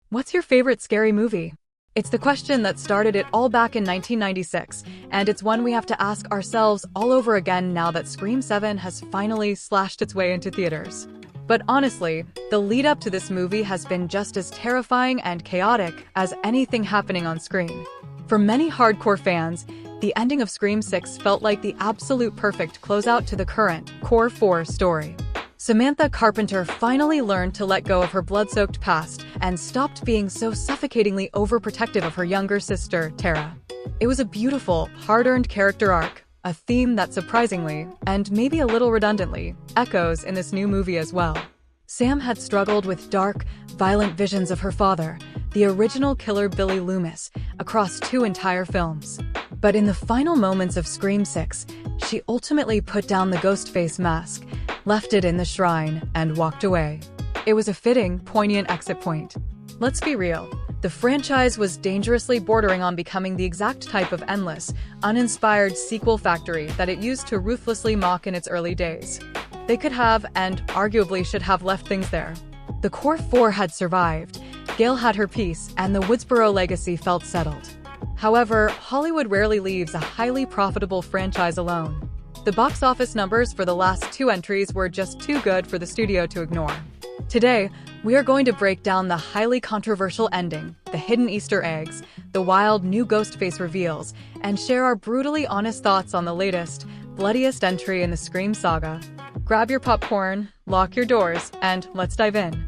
What's your favorite scary movie? It's the question that started it all back in 1996, and it's one we have to ask ourselves all over again now that Scream 7 has finally slashed its way into theaters. But honestly, the lead up to this movie has been just as terrifying and chaotic as anything happening on screen. For many hardcore fans, the ending of Scream 6 felt like the absolute perfect closeout to the current Core 4 story. Samantha Carpenter finally learned to let go of her blood-soaked past and stopped being so suffocatingly overprotective of her younger sister, Tara. It was a beautiful, hard-earned character arc, a theme that surprisingly, and maybe a little redundantly, echoes in this new movie as well. Sam had struggled with dark, violent visions of her father, the original killer Billy Loomis, across 2 entire films. But in the final moments of Scream 6, she ultimately put down the Ghostface mask, left it in the shrine, and walked away. It was a fitting, poignant exit point. Let's be real. The franchise was dangerously bordering on becoming the exact type of endless, uninspired sequel factory that it used to ruthlessly mock in its early days. They could have, and arguably should have, left things there. The Core 4 had survived, Gail had her piece, and the Woodsboro legacy felt settled. However, Hollywood rarely leaves a highly profitable franchise alone. The box office numbers for the last 2 entries were just too good for the studio to ignore. Today, we are going to break down the highly controversial ending, the hidden Easter eggs, the wild new Ghostface reveals, and share our brutally honest thoughts on the latest, bloodiest entry in the Scream saga. Grab your popcorn, lock your doors, and let's dive in.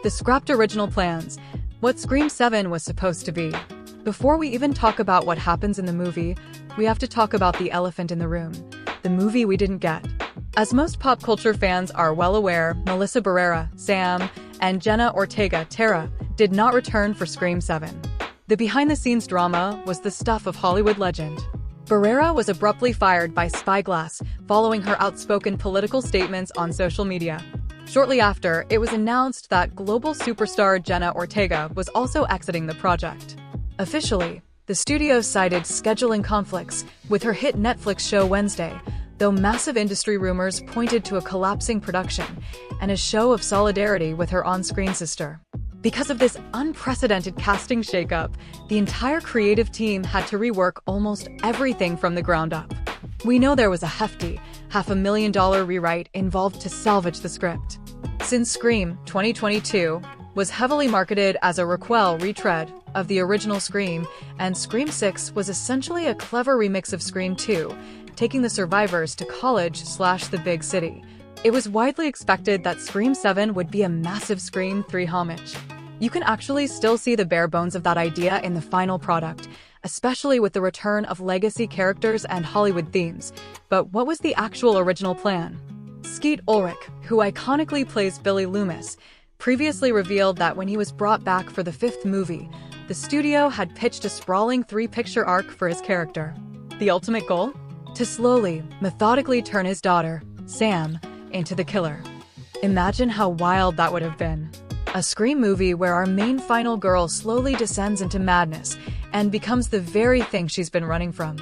The scrapped original plans, what Scream 7 was supposed to be. Before we even talk about what happens in the movie, we have to talk about the elephant in the room, the movie we didn't get. As most pop culture fans are well aware, Melissa Barrera, Sam, and Jenna Ortega, Tara, did not return for Scream 7. The behind-the-scenes drama was the stuff of Hollywood legend. Barrera was abruptly fired by Spyglass following her outspoken political statements on social media. Shortly after, it was announced that global superstar Jenna Ortega was also exiting the project. Officially, the studio cited scheduling conflicts with her hit Netflix show Wednesday, though massive industry rumors pointed to a collapsing production and a show of solidarity with her on-screen sister. Because of this unprecedented casting shakeup, the entire creative team had to rework almost everything from the ground up. We know there was a hefty $500,000 rewrite involved to salvage the script. Since Scream 2022 was heavily marketed as a retread of the original Scream, and Scream 6 was essentially a clever remix of Scream 2, taking the survivors to college/the big city. It was widely expected that Scream 7 would be a massive Scream 3 homage. You can actually still see the bare bones of that idea in the final product, especially with the return of legacy characters and Hollywood themes. But what was the actual original plan? Skeet Ulrich, who iconically plays Billy Loomis, previously revealed that when he was brought back for the 5th movie, the studio had pitched a sprawling 3-picture arc for his character. The ultimate goal? To slowly, methodically turn his daughter, Sam, into the killer. Imagine how wild that would have been. A Scream movie where our main final girl slowly descends into madness and becomes the very thing she's been running from.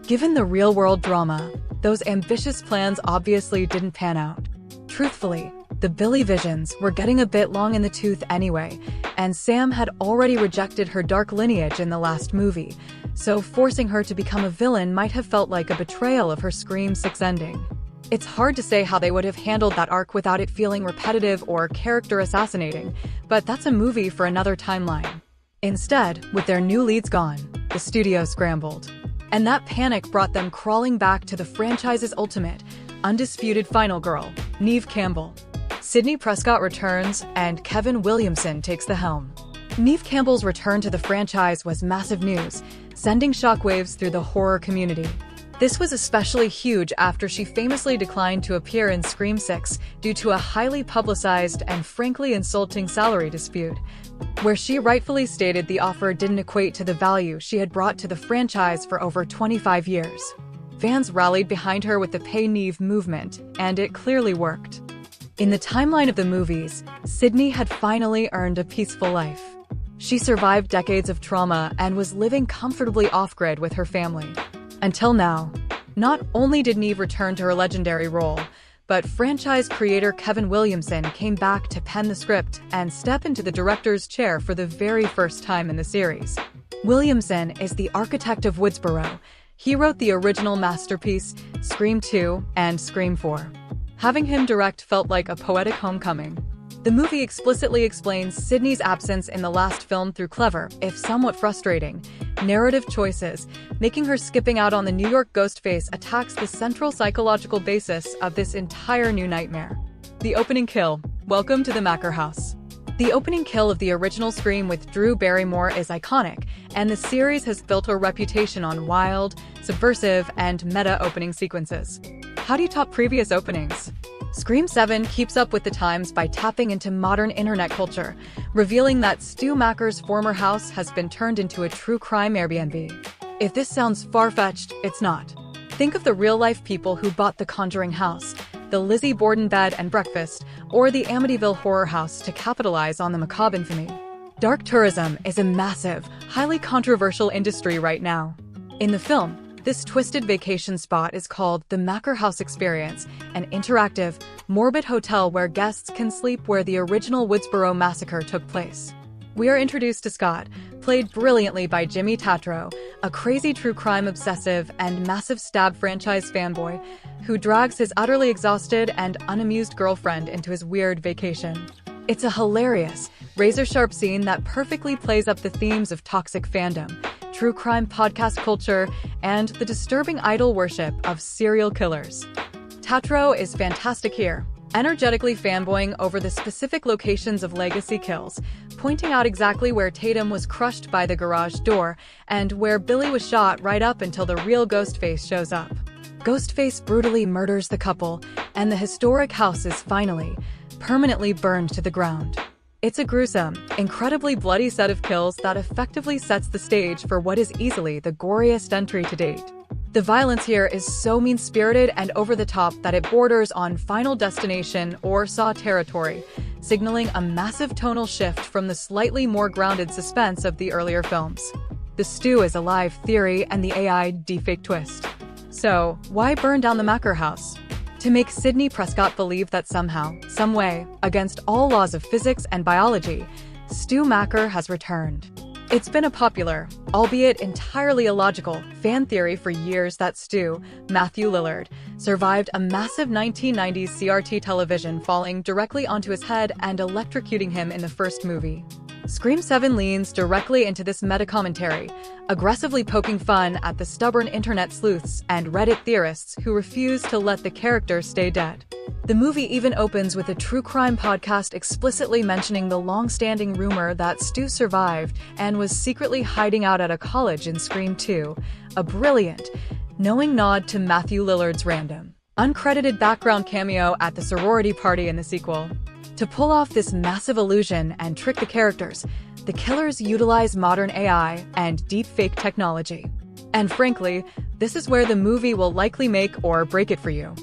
Given the real-world drama, those ambitious plans obviously didn't pan out. Truthfully, the Billy visions were getting a bit long in the tooth anyway, and Sam had already rejected her dark lineage in the last movie, so forcing her to become a villain might have felt like a betrayal of her Scream 6 ending. It's hard to say how they would have handled that arc without it feeling repetitive or character assassinating, but that's a movie for another timeline. Instead, with their new leads gone, the studio scrambled. And that panic brought them crawling back to the franchise's ultimate, undisputed final girl, Neve Campbell. Sidney Prescott returns, and Kevin Williamson takes the helm. Neve Campbell's return to the franchise was massive news, sending shockwaves through the horror community. This was especially huge after she famously declined to appear in Scream 6 due to a highly publicized and frankly insulting salary dispute, where she rightfully stated the offer didn't equate to the value she had brought to the franchise for over 25 years. Fans rallied behind her with the Pay Neve movement, and it clearly worked. In the timeline of the movies, Sidney had finally earned a peaceful life. She survived decades of trauma and was living comfortably off-grid with her family. Until now. Not only did Neve return to her legendary role, But franchise creator Kevin Williamson came back to pen the script and step into the director's chair for the very first time in the series. Williamson is the architect of Woodsboro. He wrote the original masterpiece, Scream 2 and Scream 4. Having him direct felt like a poetic homecoming. The movie explicitly explains Sidney's absence in the last film through clever, if somewhat frustrating, narrative choices, making her skipping out on the New York Ghostface attacks the central psychological basis of this entire new nightmare. The opening kill. Welcome to the Macker house. The opening kill of the original Scream with Drew Barrymore is iconic, and the series has built a reputation on wild, subversive, and meta opening sequences. How do you top previous openings? Scream 7 keeps up with the times by tapping into modern internet culture, revealing that Stu Macker's former house has been turned into a true crime Airbnb. If this sounds far-fetched, it's not. Think of the real-life people who bought the Conjuring house, the Lizzie Borden bed and breakfast, or the Amityville horror house to capitalize on the macabre infamy. Dark tourism is a massive, highly controversial industry right now. In the film, this twisted vacation spot is called the Macker House Experience, an interactive, morbid hotel where guests can sleep where the original Woodsboro massacre took place. We are introduced to Scott, played brilliantly by Jimmy Tatro, a crazy true crime obsessive and massive Stab franchise fanboy who drags his utterly exhausted and unamused girlfriend into his weird vacation. It's a hilarious, razor-sharp scene that perfectly plays up the themes of toxic fandom, true crime podcast culture, and the disturbing idol worship of serial killers. Tatro is fantastic here, energetically fanboying over the specific locations of legacy kills, pointing out exactly where Tatum was crushed by the garage door and where Billy was shot right up until the real Ghostface shows up. Ghostface brutally murders the couple, and the historic house is finally, permanently burned to the ground. It's a gruesome, incredibly bloody set of kills that effectively sets the stage for what is easily the goriest entry to date. The violence here is so mean-spirited and over-the-top that it borders on Final Destination or Saw territory, signaling a massive tonal shift from the slightly more grounded suspense of the earlier films. The Stu is alive theory and the AI deepfake twist. So, why burn down the Macker house? To make Sidney Prescott believe that somehow, someway, against all laws of physics and biology, Stu Macker has returned. It's been a popular, albeit entirely illogical, fan theory for years that Stu, Matthew Lillard, survived a massive 1990s CRT television falling directly onto his head and electrocuting him in the first movie. Scream 7 leans directly into this meta-commentary, aggressively poking fun at the stubborn internet sleuths and Reddit theorists who refuse to let the character stay dead. The movie even opens with a true crime podcast explicitly mentioning the long-standing rumor that Stu survived and was secretly hiding out at a college in Scream 2, a brilliant, knowing nod to Matthew Lillard's random, uncredited background cameo at the sorority party in the sequel. To pull off this massive illusion and trick the characters, the killers utilize modern AI and deepfake technology. And frankly, this is where the movie will likely make or break it for you.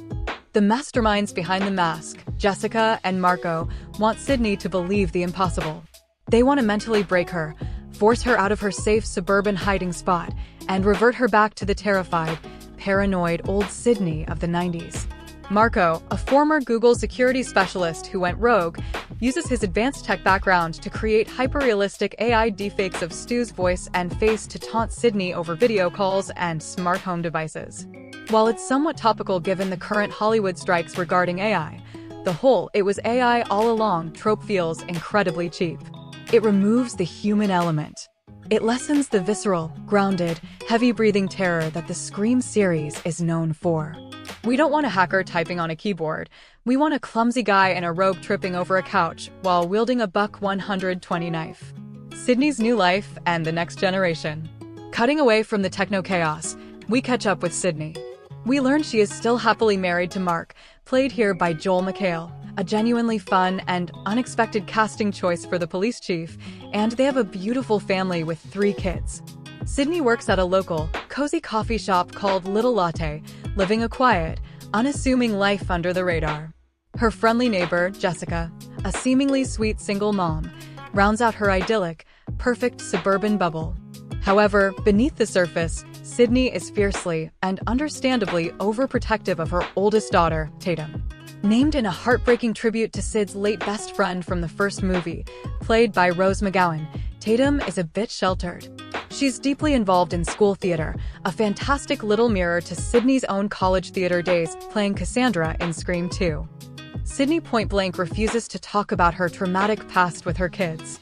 The masterminds behind the mask, Jessica and Marco, want Sidney to believe the impossible. They want to mentally break her, force her out of her safe suburban hiding spot, and revert her back to the terrified, paranoid old Sidney of the 90s. Marco, a former Google security specialist who went rogue, uses his advanced tech background to create hyper-realistic AI deepfakes of Stu's voice and face to taunt Sidney over video calls and smart home devices. While it's somewhat topical given the current Hollywood strikes regarding AI, the whole "it was AI all along" trope feels incredibly cheap. It removes the human element. It lessens the visceral, grounded, heavy-breathing terror that the Scream series is known for. We don't want a hacker typing on a keyboard. We want a clumsy guy in a robe tripping over a couch while wielding a buck 120 knife. Sidney's new life and the next generation. Cutting away from the techno-chaos, we catch up with Sidney. We learn she is still happily married to Mark, played here by Joel McHale, a genuinely fun and unexpected casting choice for the police chief, and they have a beautiful family with 3 kids. Sidney works at a local, cozy coffee shop called Little Latte, living a quiet, unassuming life under the radar. Her friendly neighbor, Jessica, a seemingly sweet single mom, rounds out her idyllic, perfect suburban bubble. However, beneath the surface, Sidney is fiercely and understandably overprotective of her oldest daughter, Tatum. Named in a heartbreaking tribute to Sid's late best friend from the first movie, played by Rose McGowan, Tatum is a bit sheltered. She's deeply involved in school theater, a fantastic little mirror to Sidney's own college theater days playing Cassandra in Scream 2. Sidney point-blank refuses to talk about her traumatic past with her kids.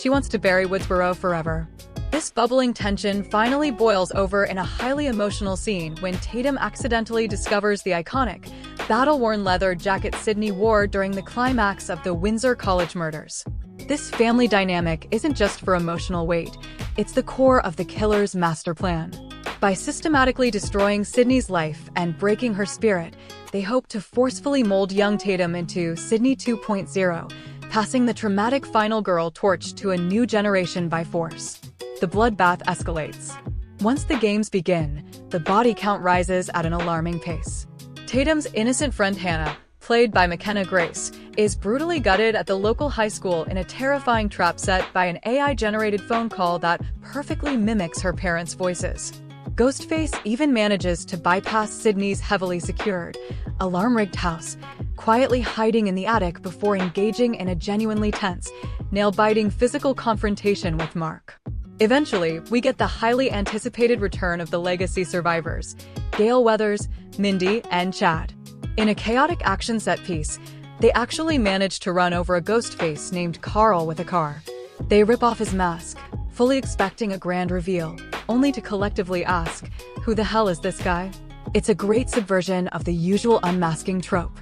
She wants to bury Woodsboro forever. This bubbling tension finally boils over in a highly emotional scene when Tatum accidentally discovers the iconic, battle-worn leather jacket Sidney wore during the climax of the Windsor College murders. This family dynamic isn't just for emotional weight, it's the core of the killer's master plan. By systematically destroying Sidney's life and breaking her spirit, they hope to forcefully mold young Tatum into Sidney 2.0, passing the traumatic final girl torch to a new generation by force. The bloodbath escalates. Once the games begin, the body count rises at an alarming pace. Tatum's innocent friend Hannah, played by McKenna Grace, is brutally gutted at the local high school in a terrifying trap set by an AI-generated phone call that perfectly mimics her parents' voices. Ghostface even manages to bypass Sidney's heavily secured, alarm-rigged house, quietly hiding in the attic before engaging in a genuinely tense, nail-biting physical confrontation with Mark. Eventually, we get the highly anticipated return of the legacy survivors, Gale Weathers, Mindy, and Chad. In a chaotic action set piece, they actually manage to run over a Ghostface named Carl with a car. They rip off his mask, fully expecting a grand reveal, only to collectively ask, who the hell is this guy? It's a great subversion of the usual unmasking trope.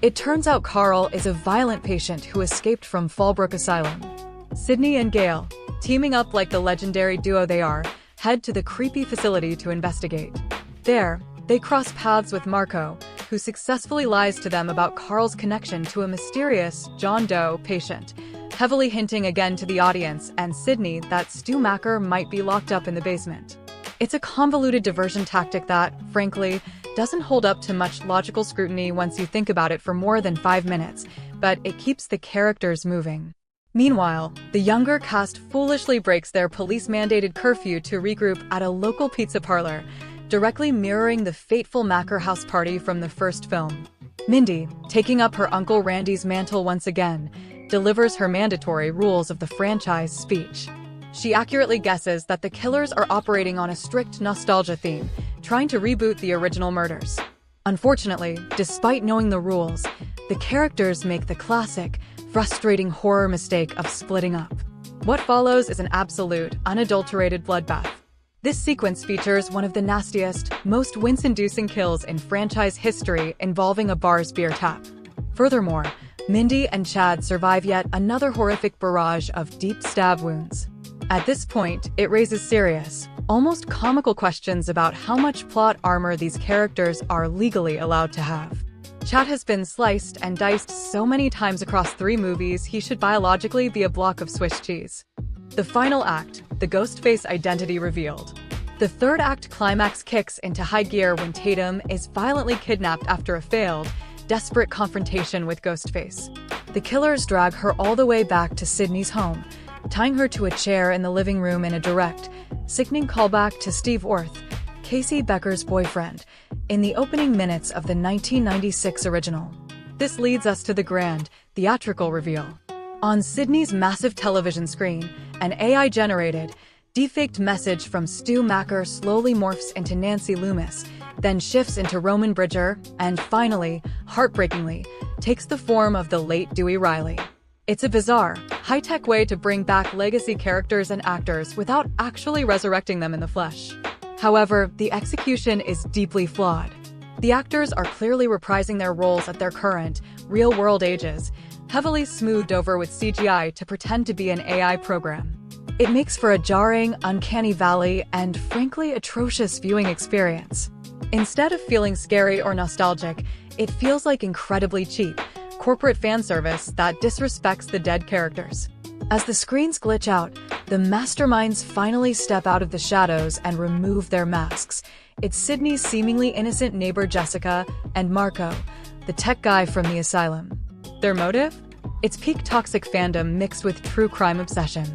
It turns out Carl is a violent patient who escaped from Fallbrook Asylum. Sidney and Gale, teaming up like the legendary duo they are, head to the creepy facility to investigate. There, they cross paths with Marco, who successfully lies to them about Carl's connection to a mysterious John Doe patient, heavily hinting again to the audience and Sidney that Stu Macker might be locked up in the basement. It's a convoluted diversion tactic that, frankly, doesn't hold up to much logical scrutiny once you think about it for more than 5 minutes, but it keeps the characters moving. Meanwhile, the younger cast foolishly breaks their police-mandated curfew to regroup at a local pizza parlor, directly mirroring the fateful Macker house party from the first film. Mindy, taking up her Uncle Randy's mantle once again, delivers her mandatory rules of the franchise speech. She accurately guesses that the killers are operating on a strict nostalgia theme, trying to reboot the original murders. Unfortunately, despite knowing the rules, the characters make the classic, frustrating horror mistake of splitting up. What follows is an absolute, unadulterated bloodbath. This sequence features one of the nastiest, most wince-inducing kills in franchise history involving a bar's beer tap. Furthermore, Mindy and Chad survive yet another horrific barrage of deep stab wounds. At this point, it raises serious, almost comical questions about how much plot armor these characters are legally allowed to have. Chad has been sliced and diced so many times across 3 movies he should biologically be a block of Swiss cheese. The final act, the Ghostface identity revealed. The third act climax kicks into high gear when Tatum is violently kidnapped after a failed, desperate confrontation with Ghostface. The killers drag her all the way back to Sidney's home, tying her to a chair in the living room in a direct, sickening callback to Steve Orth, Casey Becker's boyfriend, in the opening minutes of the 1996 original. This leads us to the grand, theatrical reveal. On Sidney's massive television screen, an AI-generated, defaked message from Stu Macker slowly morphs into Nancy Loomis, then shifts into Roman Bridger, and finally, heartbreakingly, takes the form of the late Dewey Riley. It's a bizarre, high-tech way to bring back legacy characters and actors without actually resurrecting them in the flesh. However, the execution is deeply flawed. The actors are clearly reprising their roles at their current, real-world ages, heavily smoothed over with CGI to pretend to be an AI program. It makes for a jarring, uncanny valley and, frankly, atrocious viewing experience. Instead of feeling scary or nostalgic, it feels like incredibly cheap, corporate fan service that disrespects the dead characters. As the screens glitch out, the masterminds finally step out of the shadows and remove their masks. It's Sidney's seemingly innocent neighbor Jessica and Marco, the tech guy from the asylum. Their motive? It's peak toxic fandom mixed with true crime obsession.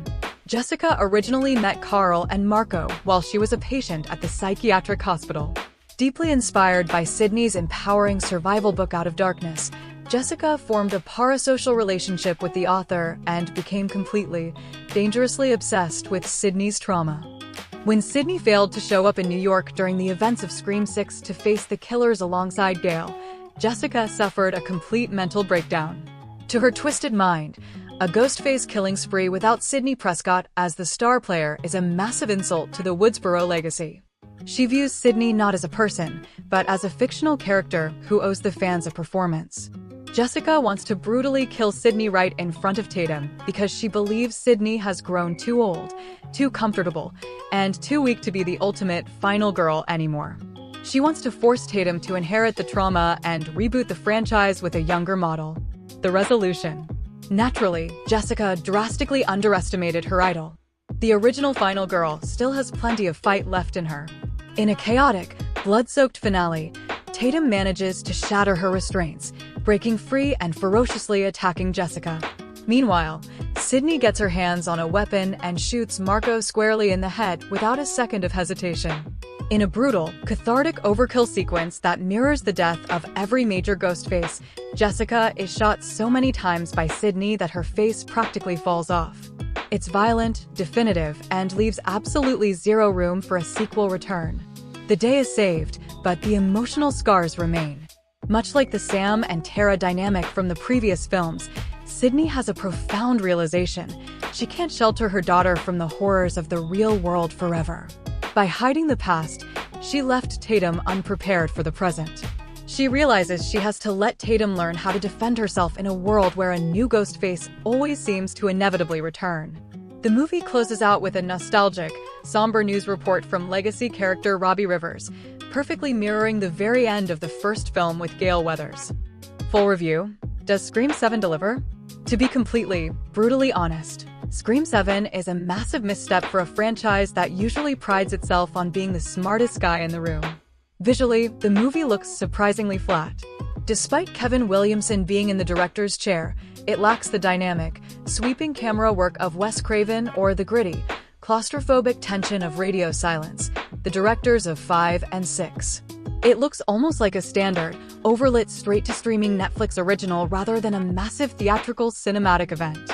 Jessica originally met Carl and Marco while she was a patient at the psychiatric hospital. Deeply inspired by Sidney's empowering survival book Out of Darkness, Jessica formed a parasocial relationship with the author and became completely, dangerously obsessed with Sidney's trauma. When Sidney failed to show up in New York during the events of Scream 6 to face the killers alongside Gale, Jessica suffered a complete mental breakdown. To her twisted mind, a Ghostface killing spree without Sidney Prescott as the star player is a massive insult to the Woodsboro legacy. She views Sidney not as a person, but as a fictional character who owes the fans a performance. Jessica wants to brutally kill Sidney right in front of Tatum because she believes Sidney has grown too old, too comfortable, and too weak to be the ultimate final girl anymore. She wants to force Tatum to inherit the trauma and reboot the franchise with a younger model. The resolution. Naturally, Jessica drastically underestimated her idol. The original final girl still has plenty of fight left in her. In a chaotic, blood-soaked finale, Tatum manages to shatter her restraints, breaking free and ferociously attacking Jessica. Meanwhile, Sidney gets her hands on a weapon and shoots Marco squarely in the head without a second of hesitation. In a brutal, cathartic overkill sequence that mirrors the death of every major Ghostface, Jessica is shot so many times by Sidney that her face practically falls off. It's violent, definitive, and leaves absolutely zero room for a sequel return. The day is saved, but the emotional scars remain. Much like the Sam and Tara dynamic from the previous films, Sidney has a profound realization. She can't shelter her daughter from the horrors of the real world forever. By hiding the past, she left Tatum unprepared for the present. She realizes she has to let Tatum learn how to defend herself in a world where a new Ghostface always seems to inevitably return. The movie closes out with a nostalgic, somber news report from legacy character Robbie Rivers, perfectly mirroring the very end of the first film with Gale Weathers. Full review: does Scream 7 deliver? To be completely, brutally honest, Scream 7 is a massive misstep for a franchise that usually prides itself on being the smartest guy in the room. Visually, the movie looks surprisingly flat. Despite Kevin Williamson being in the director's chair, it lacks the dynamic, sweeping camera work of Wes Craven or the gritty, claustrophobic tension of Radio Silence, the directors of 5 and 6. It looks almost like a standard, overlit straight-to-streaming Netflix original rather than a massive theatrical cinematic event.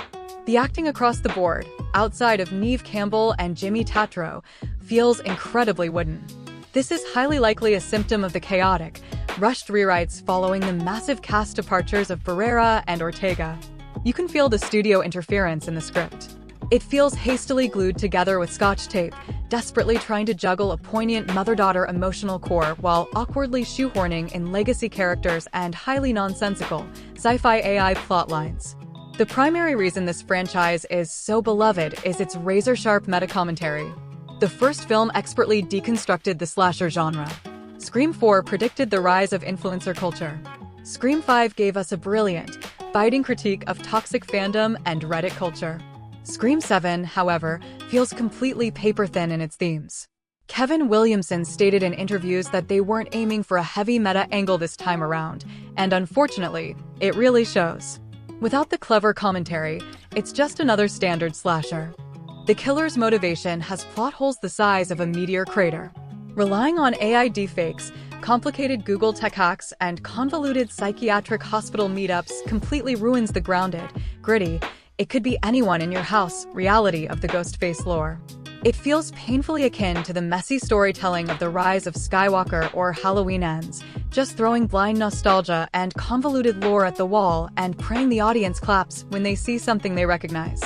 The acting across the board, outside of Neve Campbell and Jimmy Tatro, feels incredibly wooden. This is highly likely a symptom of the chaotic, rushed rewrites following the massive cast departures of Ferrera and Ortega. You can feel the studio interference in the script. It feels hastily glued together with Scotch tape, desperately trying to juggle a poignant mother-daughter emotional core while awkwardly shoehorning in legacy characters and highly nonsensical, sci-fi AI plotlines. The primary reason this franchise is so beloved is its razor-sharp meta-commentary. The first film expertly deconstructed the slasher genre. Scream 4 predicted the rise of influencer culture. Scream 5 gave us a brilliant, biting critique of toxic fandom and Reddit culture. Scream 7, however, feels completely paper-thin in its themes. Kevin Williamson stated in interviews that they weren't aiming for a heavy meta angle this time around, and unfortunately, it really shows. Without the clever commentary, it's just another standard slasher. The killer's motivation has plot holes the size of a meteor crater. Relying on AI deepfakes, complicated Google tech hacks, and convoluted psychiatric hospital meetups completely ruins the grounded, gritty, it could be anyone in your house reality of the Ghostface lore. It feels painfully akin to the messy storytelling of the rise of Skywalker or Halloween Ends, just throwing blind nostalgia and convoluted lore at the wall and praying the audience claps when they see something they recognize.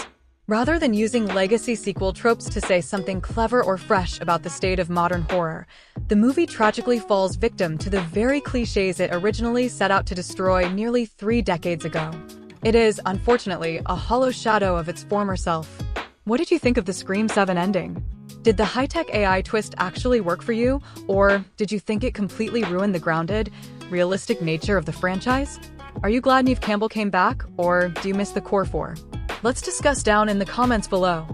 Rather than using legacy sequel tropes to say something clever or fresh about the state of modern horror, the movie tragically falls victim to the very cliches it originally set out to destroy nearly 3 decades ago. It is, unfortunately, a hollow shadow of its former self. What did you think of the Scream 7 ending? Did the high-tech AI twist actually work for you, or did you think it completely ruined the grounded, realistic nature of the franchise? Are you glad Neve Campbell came back, or do you miss the core 4? Let's discuss down in the comments below.